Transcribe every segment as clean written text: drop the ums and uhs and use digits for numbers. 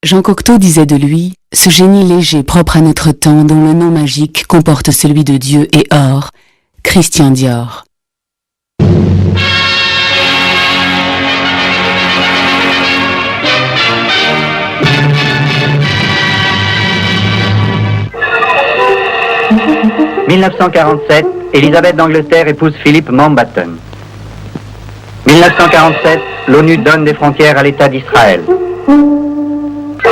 Jean Cocteau disait de lui, ce génie léger propre à notre temps dont le nom magique comporte celui de Dieu et or, Christian Dior. « 1947, Élisabeth d'Angleterre épouse Philippe Mountbatten. 1947, l'ONU donne des frontières à l'État d'Israël.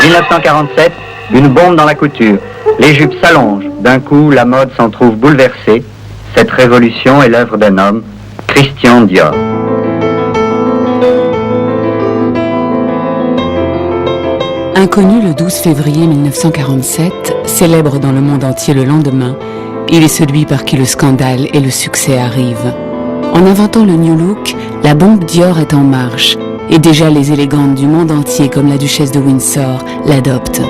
1947, une bombe dans la couture. Les jupes s'allongent. D'un coup, la mode s'en trouve bouleversée. Cette révolution est l'œuvre d'un homme, Christian Dior. Inconnu le 12 février 1947, célèbre dans le monde entier le lendemain, il est celui par qui le scandale et le succès arrivent. En inventant le New Look, la bombe Dior est en marche, et déjà les élégantes du monde entier comme la duchesse de Windsor l'adoptent.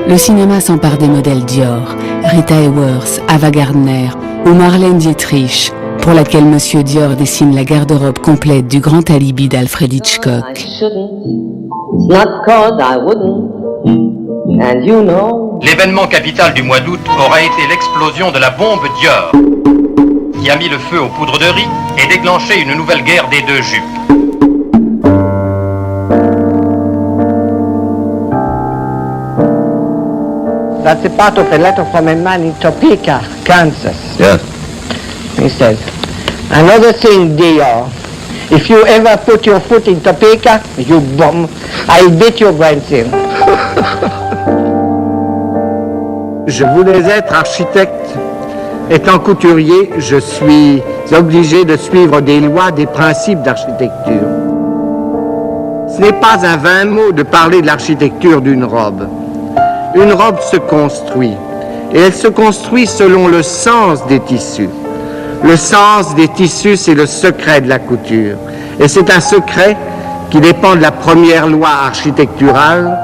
Le cinéma s'empare des modèles Dior, Rita Hayworth, Ava Gardner ou Marlène Dietrich, pour laquelle Monsieur Dior dessine la garde-robe complète du grand alibi d'Alfred Hitchcock. L'événement capital du mois d'août aura été l'explosion de la bombe Dior, qui a mis le feu aux poudres de riz et déclenché une nouvelle guerre des deux jupes. That's a part of a letter from a man in Topeka, Kansas. Yes. He says, another thing, Dior, if you ever put your foot in Topeka, you bum, I'll beat your brains in. Je voulais être architecte. Étant couturier, je suis obligé de suivre des lois, des principes d'architecture. Ce n'est pas un vain mot de parler de l'architecture d'une robe. Une robe se construit, et elle se construit selon le sens des tissus. Le sens des tissus, c'est le secret de la couture. Et c'est un secret qui dépend de la première loi architecturale,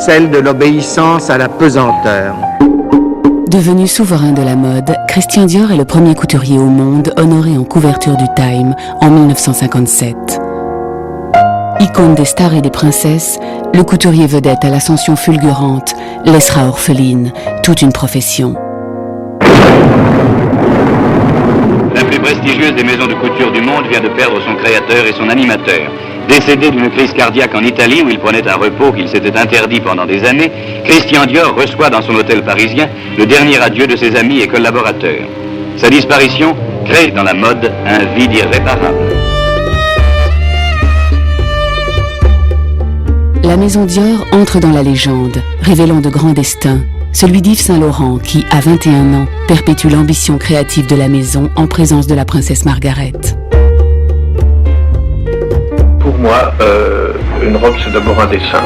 celle de l'obéissance à la pesanteur. Devenu souverain de la mode, Christian Dior est le premier couturier au monde honoré en couverture du Time en 1957. Icône des stars et des princesses, le couturier vedette à l'ascension fulgurante laissera orpheline toute une profession. La plus prestigieuse des maisons de couture du monde vient de perdre son créateur et son animateur. Décédé d'une crise cardiaque en Italie où il prenait un repos qu'il s'était interdit pendant des années, Christian Dior reçoit dans son hôtel parisien le dernier adieu de ses amis et collaborateurs. Sa disparition crée dans la mode un vide irréparable. La maison Dior entre dans la légende, révélant de grands destins. Celui d'Yves Saint-Laurent qui, à 21 ans, perpétue l'ambition créative de la maison en présence de la princesse Margaret. Pour moi, une robe, c'est d'abord un dessin.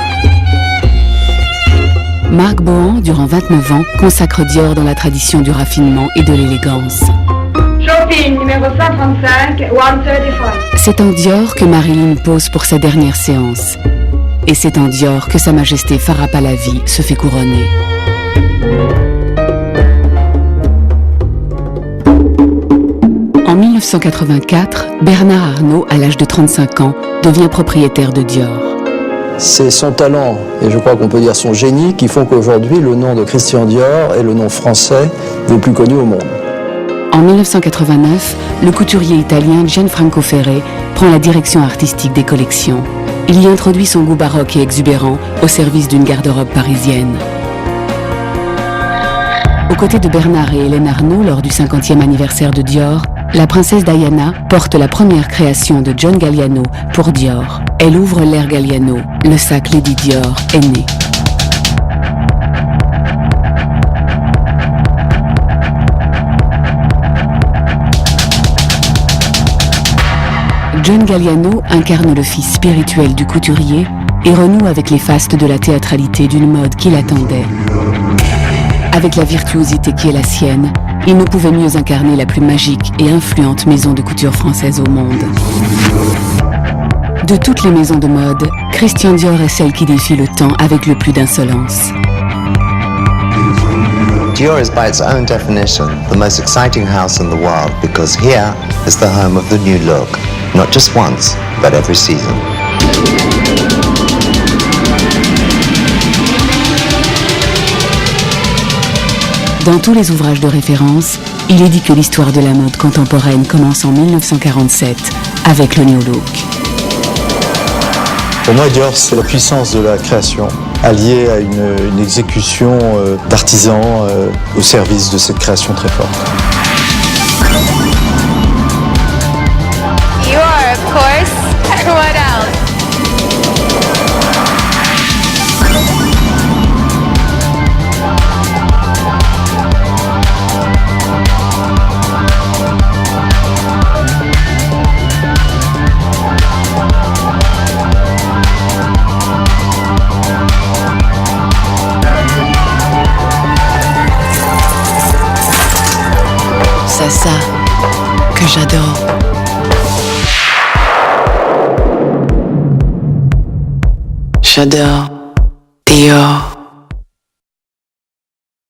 Marc Bohan, durant 29 ans, consacre Dior dans la tradition du raffinement et de l'élégance. Shopping numéro 135, 135. C'est en Dior que Marilyn pose pour sa dernière séance. Et c'est en Dior que Sa Majesté Farah Pahlavi se fait couronner. En 1984, Bernard Arnault, à l'âge de 35 ans, devient propriétaire de Dior. C'est son talent, et je crois qu'on peut dire son génie, qui font qu'aujourd'hui, le nom de Christian Dior est le nom français le plus connu au monde. En 1989, le couturier italien Gianfranco Ferré prend la direction artistique des collections. Il y introduit son goût baroque et exubérant au service d'une garde-robe parisienne. Aux côtés de Bernard et Hélène Arnault, lors du 50e anniversaire de Dior, la princesse Diana porte la première création de John Galliano pour Dior. Elle ouvre l'ère Galliano, le sac Lady Dior est né. John Galliano incarne le fils spirituel du couturier et renoue avec les fastes de la théâtralité d'une mode qu'il attendait. Avec la virtuosité qui est la sienne, il ne pouvait mieux incarner la plus magique et influente maison de couture française au monde. De toutes les maisons de mode, Christian Dior est celle qui défie le temps avec le plus d'insolence. Dior is by its own definition the most exciting house in the world because here is the home of the new look, not just once, but every season. Dans tous les ouvrages de référence, il est dit que l'histoire de la mode contemporaine commence en 1947 avec le New Look. Pour moi, Dior, c'est la puissance de la création, alliée à une exécution d'artisans au service de cette création très forte. You are, of course, what else? C'est ça que j'adore. J'adore Dior.